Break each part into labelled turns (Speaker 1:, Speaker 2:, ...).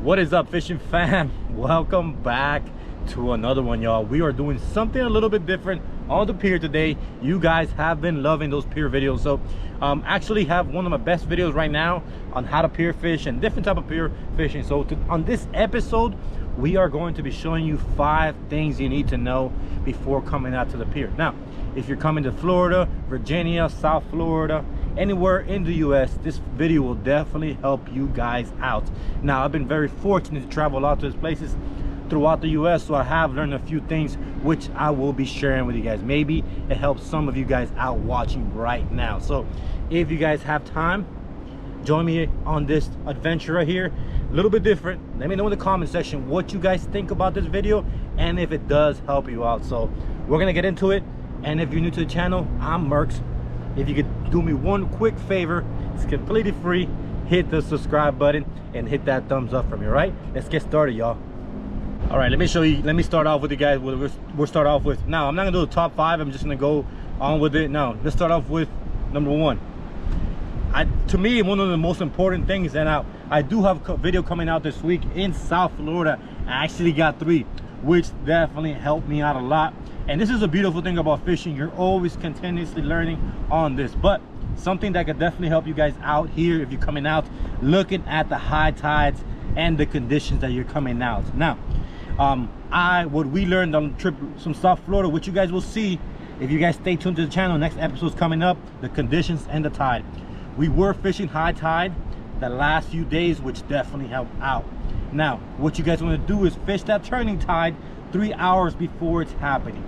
Speaker 1: What is up, fishing fam? Welcome back to another one, y'all. We are doing something a little bit different on the pier today. You guys have been loving those pier videos, so actually have one of my best videos right now on how to pier fish and different type of pier fishing. So on this episode, we are going to be showing you 5 things you need to know before coming out to the pier. Now, if you're coming to Florida, Virginia, South Florida, anywhere in the US, this video will definitely help you guys out. Now, I've been very fortunate to travel a lot to these places throughout the US, so I have learned a few things which I will be sharing with you guys. Maybe it helps some of you guys out watching right now. So if you guys have time, join me on this adventure right here. A little bit different. Let me know in the comment section what you guys think about this video and if it does help you out. So we're gonna get into it. And if you're new to the channel, I'm Merks. If you could do me one quick favor, it's completely free. Hit the subscribe button and hit that thumbs up for me. All right, let's get started, y'all. All right, let me show you. Let me start off with you guys. We'll start off with, now I'm not gonna do the top 5. I'm just gonna go on with it. Now let's start off with number 1. To me, one of the most important things, and I do have a video coming out this week in South Florida. I actually got 3, which definitely helped me out a lot. And this is a beautiful thing about fishing. You're always continuously learning on this, but something that could definitely help you guys out here if you're coming out, looking at the high tides and the conditions that you're coming out. Now, what we learned on the trip from South Florida, which you guys will see if you guys stay tuned to the channel. Next episode's coming up, the conditions and the tide. We were fishing high tide the last few days, which definitely helped out. Now, what you guys want to do is fish that turning tide 3 hours before it's happening.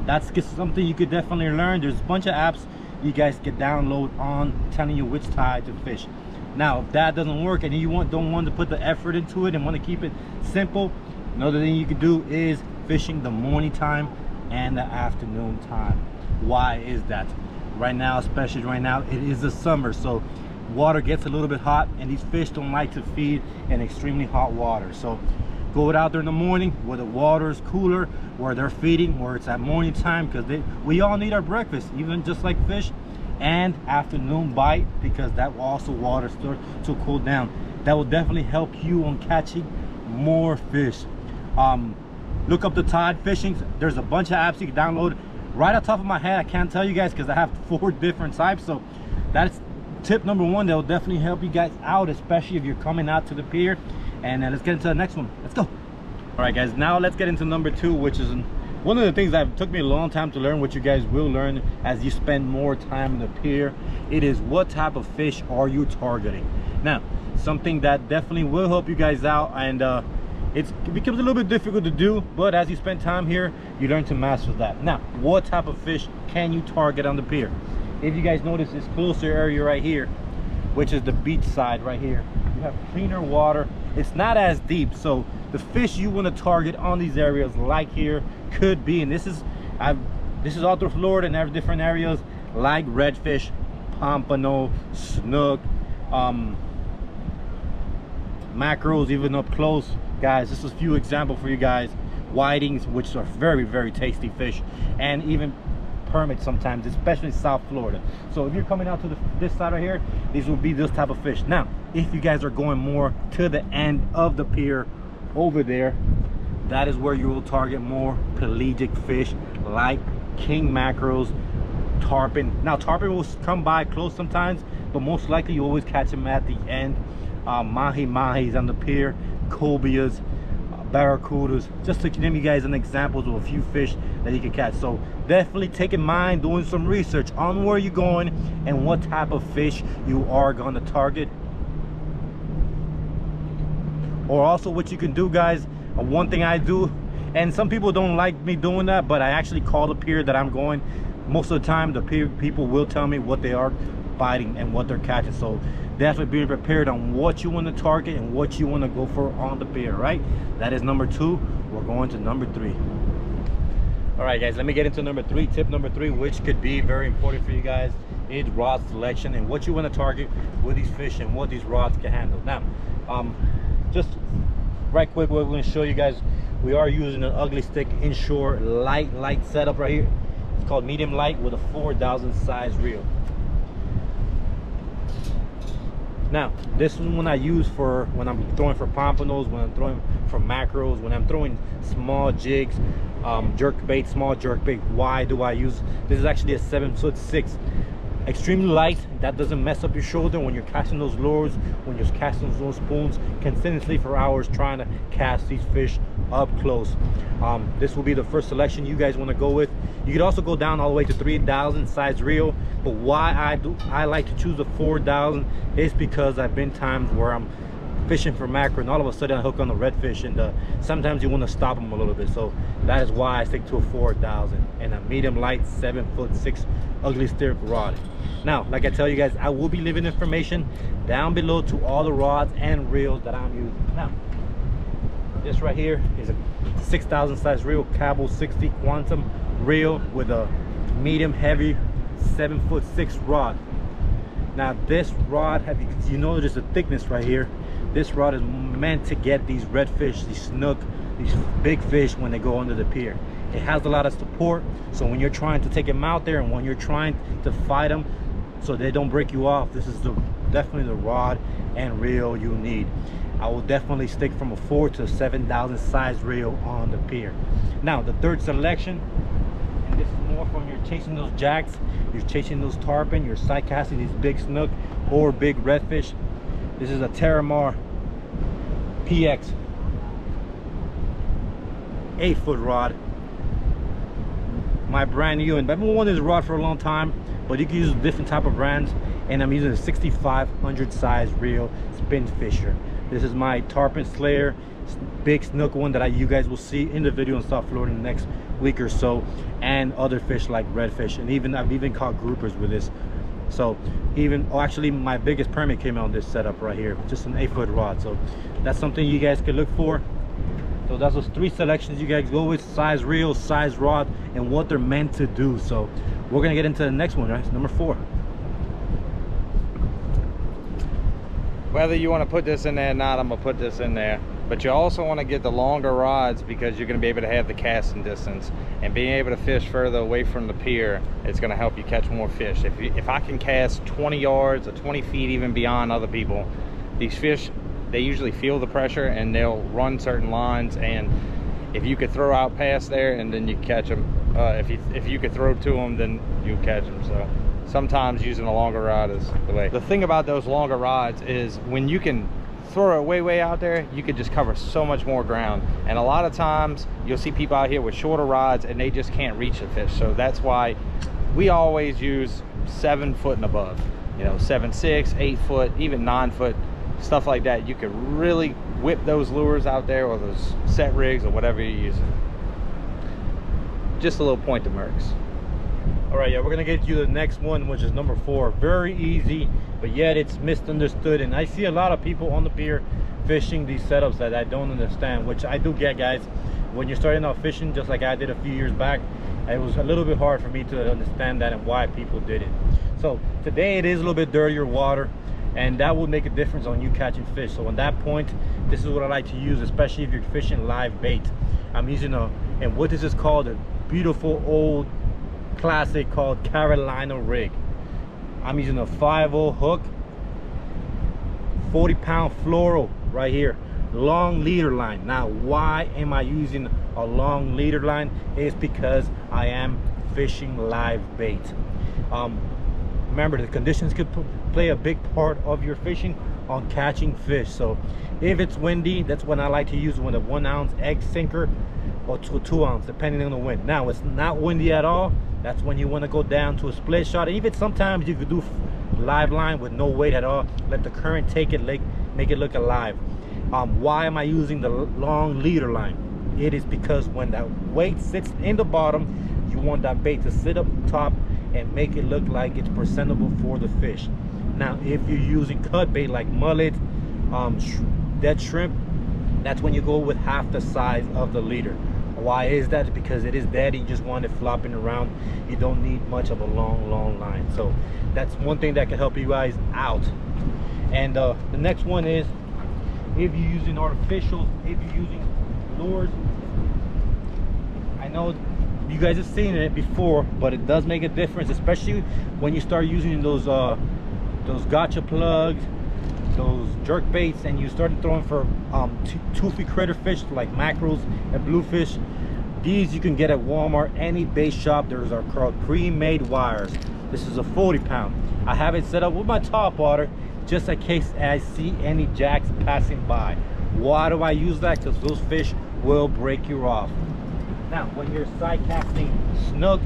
Speaker 1: That's something you could definitely learn. There's a bunch of apps you guys can download on telling you which tide to fish. Now, if that doesn't work and you don't want to put the effort into it and want to keep it simple, another thing you can do is fishing the morning time and the afternoon time. Why is that? Right now, especially right now, it is the summer, so water gets a little bit hot and these fish don't like to feed in extremely hot water. So go out there in the morning where the water is cooler, where they're feeding, where it's at morning time, because we all need our breakfast, even just like fish, and afternoon bite, because that will also water start to cool down. That will definitely help you on catching more fish. Look up the tide fishing. There's a bunch of apps you can download. Right off the top of my head, I can't tell you guys because I have 4 different types. So that's tip number 1 that will definitely help you guys out, especially if you're coming out to the pier. And let's get into the next one. Let's go. All right, guys, now let's get into number 2, which is one of the things that took me a long time to learn, which you guys will learn as you spend more time in the pier. It is, what type of fish are you targeting? Now, something that definitely will help you guys out, and it becomes a little bit difficult to do, but as you spend time here, you learn to master that. Now, what type of fish can you target on the pier? If you guys notice this closer area right here, which is the beach side right here, you have cleaner water. It's not as deep, so the fish you want to target on these areas like here could be, and this is all through Florida and every different areas, like redfish, pompano, snook, mackerels, even up close. Guys, this is a few examples for you guys. Whitings, which are very, very tasty fish, and even permit sometimes, especially South Florida. So if you're coming out to this side right here, these will be this type of fish. Now, if you guys are going more to the end of the pier over there, that is where you will target more pelagic fish like king mackerels, tarpon. Now, tarpon will come by close sometimes, but most likely you always catch them at the end. Mahi-mahis on the pier, cobias, barracudas, just to give you guys an examples of a few fish that you can catch. So definitely take in mind doing some research on where you're going and what type of fish you are going to target. Or also what you can do, guys, one thing I do, and some people don't like me doing that, but I actually call the pier that I'm going. Most of the time the pier people will tell me what they are biting and what they're catching. So definitely be prepared on what you want to target and what you want to go for on the pier. Right, that is number 2. We're going to number 3. All right, guys, let me get into number 3. Tip number 3, which could be very important for you guys, is rod selection and what you want to target with these fish and what these rods can handle. Now, just right quick, we're going to show you guys, we are using an ugly stick inshore light setup right here. It's called medium light with a 4,000 size reel. Now this one I use for when I'm throwing for pompanos, when I'm throwing for macros, when I'm throwing small jigs, jerk bait, small jerk bait. Why do I use this? Is actually a 7'6", extremely light. That doesn't mess up your shoulder when you're casting those lures, when you're casting those spoons continuously for hours trying to cast these fish up close. This will be the first selection you guys want to go with. You could also go down all the way to 3,000 size reel, but why I like to choose the 4,000 is because I've been times where I'm fishing for mackerel and all of a sudden I hook on the redfish, and sometimes you want to stop them a little bit. So that is why I stick to a 4,000 and a medium light 7'6" ugly stirrup rod. Now, like I tell you guys, I will be leaving information down below to all the rods and reels that I'm using. Now, this right here is a 6,000 size reel, Cabo 60 Quantum reel with a medium heavy 7'6" rod. Now this rod, you know, there's a thickness right here. This rod is meant to get these redfish, these snook, these big fish when they go under the pier. It has a lot of support, so when you're trying to take them out there and when you're trying to fight them so they don't break you off, this is definitely the rod and reel you need. I will definitely stick from a 4 to 7,000 size reel on the pier. Now the third selection, and this is more from you're chasing those jacks, you're chasing those tarpon, you're side casting these big snook or big redfish. This is a Terramar PX 8-foot rod. My brand new, and I've been wanting this rod for a long time, but you can use different type of brands, and I'm using a 6,500 size reel spin fisher. This is my tarpon slayer, big snook one that you guys will see in the video in South Florida in the next week or so, and other fish like redfish, and I've even caught groupers with this. So actually my biggest permit came out on this setup right here, just an 8-foot rod. So that's something you guys could look for. So that's those 3 selections you guys go with: size reel, size rod, and what they're meant to do. So we're gonna get into the next one, right? Number 4.
Speaker 2: Whether you want to put this in there or not, I'm gonna put this in there. But you also want to get the longer rods because you're going to be able to have the casting distance, and being able to fish further away from the pier, it's going to help you catch more fish. If I can cast 20 yards or 20 feet even beyond other people, these fish, they usually feel the pressure and they'll run certain lines, and if you could throw out past there and then you catch them, if you could throw to them, then you catch them. So sometimes using a longer rod is the way. The thing about those longer rods is when you can throw it way out there, you could just cover so much more ground. And a lot of times you'll see people out here with shorter rods and they just can't reach the fish. So that's why we always use 7 foot and above, you know, 7'6", 8 foot, even 9 foot, stuff like that. You could really whip those lures out there, or those set rigs, or whatever you're using. Just a little point to Mercs.
Speaker 1: All right, yeah, we're gonna get you the next one, which is number 4. Very easy, but yet it's misunderstood, and I see a lot of people on the pier fishing these setups that I don't understand, which I do get, guys. When you're starting out fishing, just like I did a few years back, it was a little bit hard for me to understand that and why people did it. So today it is a little bit dirtier water, and that would make a difference on you catching fish. So on that point, this is what I like to use, especially if you're fishing live bait. I'm using and what this is called, a beautiful old classic called Carolina rig. I'm using a 5/0 hook, 40-pound fluoro right here, long leader line. Now why am I using a long leader line? It's because I am fishing live bait. Remember, the conditions could play a big part of your fishing on catching fish. So if it's windy, that's when I like to use a 1-ounce egg sinker or to a 2-ounce, depending on the wind. Now it's not windy at all, that's when you want to go down to a split shot. Even sometimes you could do live line with no weight at all, let the current take it, make it look alive. Why am I using the long leader line? It is because when that weight sits in the bottom, you want that bait to sit up top and make it look like it's presentable for the fish. Now if you're using cut bait like mullet, dead shrimp, that's when you go with half the size of the leader. Why is that? Because it is dead, you just want it flopping around. You don't need much of a long line. So that's one thing that can help you guys out. And the next one is, if you're using artificials, if you're using lures, I know you guys have seen it before, but it does make a difference, especially when you start using those gotcha plugs, those jerk baits and you started throwing for toothy critter fish like mackerels and bluefish, these you can get at Walmart, any bait shop. There's are called pre-made wires. This is a 40-pound. I have it set up with my top water just in case I see any jacks passing by. Why do I use that? Because those fish will break you off. Now when you're side casting snook,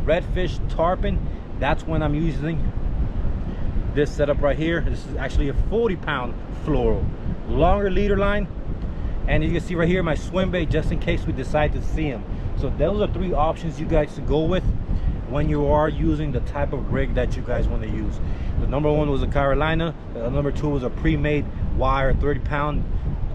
Speaker 1: redfish, tarpon, that's when I'm using this setup right here. This is actually a 40-pound fluoro, longer leader line, and you can see right here my swim bait just in case we decide to see them. So those are 3 options you guys to go with when you are using the type of rig that you guys want to use. The number 1 was a Carolina, the number 2 was a pre-made wire 30-pound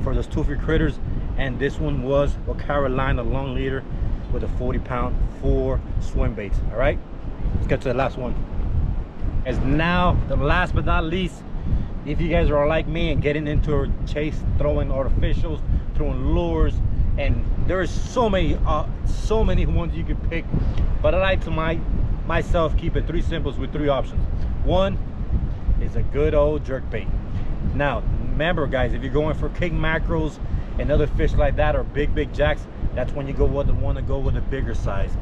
Speaker 1: for those toothy critters, and this one was a Carolina long leader with a 40-pound for swim baits. All right, let's get to the last one. As now the last but not least, if you guys are like me and getting into a chase, throwing artificials, throwing lures, and there's so many ones you can pick, but I like to myself keep it 3 simples with 3 options. 1 is a good old jerk bait. Now remember guys, if you're going for king mackerels and other fish like that, or big jacks, that's when you want to go with a bigger size.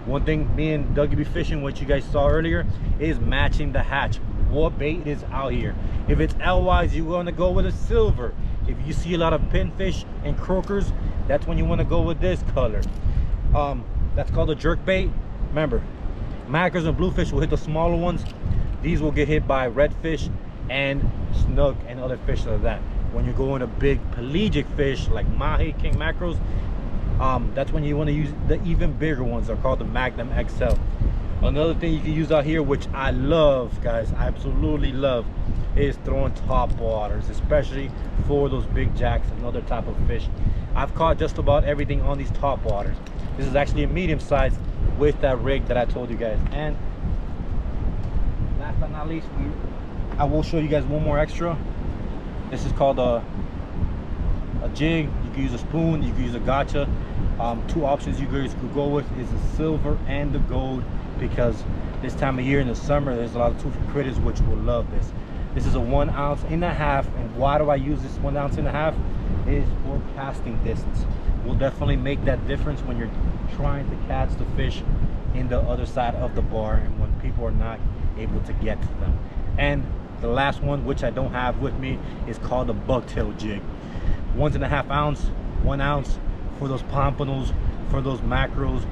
Speaker 1: One thing me and Dougie be fishing, what you guys saw earlier, is matching the hatch. What bait is out here? If it's L-wise, you want to go with a silver. If you see a lot of pinfish and croakers, that's when you want to go with this color. That's called a jerk bait. Remember, mackerels and bluefish will hit the smaller ones. These will get hit by redfish and snook and other fish like that. When you're going to big pelagic fish like mahi, king mackerels, that's when you want to use the even bigger ones. They're called the Magnum XL. Another thing you can use out here, which I love guys, I absolutely love, is throwing top waters, especially for those big jacks and other type of fish. I've caught just about everything on these top waters. This is actually a medium size with that rig that I told you guys. And last but not least, I will show you guys one more extra. This is called a jig. You can use a spoon, you can use a gotcha. 2 options you guys could go with is the silver and the gold, because this time of year in the summer there's a lot of toothy critters which will love this. This is a 1.5 ounces, and why do I use this 1.5 ounces? Is for casting distance. Will definitely make that difference when you're trying to catch the fish in the other side of the bar and when people are not able to get to them. And the last one, which I don't have with me, is called a bucktail jig. 1.5 ounces, 1 ounce for those pompanos, for those mackerels,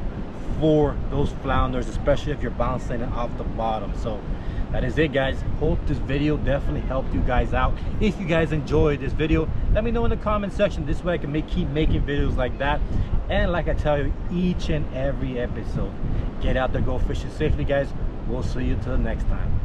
Speaker 1: for those flounders, especially if you're bouncing it off the bottom. So that is it guys. Hope this video definitely helped you guys out. If you guys enjoyed this video, let me know in the comment section. This way I can keep making videos like that. And like I tell you each and every episode, get out there, go fishing safely guys. We'll see you till the next time.